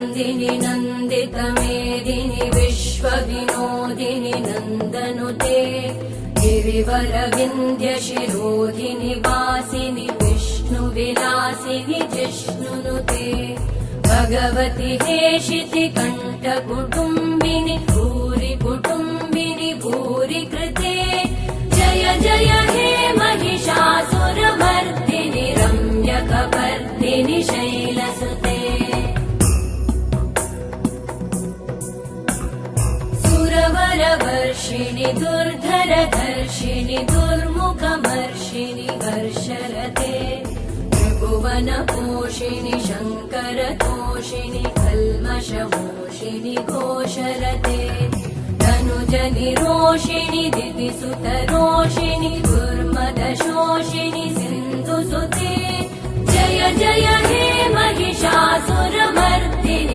नन्दिनि नन्दितमेदिनि विश्वविनोदिनि नन्दनुते गिरिवरविन्ध्यशिरोधिनि वासिनि विष्णुविलासिनि जिष्णुनुते भगवति हेशिति कण्ठकुटुम्बिनि भूरि कुटुम्बिनि भूरि कृते जय जय हे महिषासुरमर्दिनि रम्यकपर्दिनि शैलसुते सुरवरवर्षिणि दुर्धरधर्षिणि दुर्मुखमर्षिणि हर्षरते त्रिभुवनपोषिणि शङ्करतोषिणि कल्मषमोषिणि घोषरते तनुजनिरोषिणि दितिसुतरोषिणि दुर्मदशोषिणि सिन्धुसुते जय जय हे महिषासुरमर्दिनि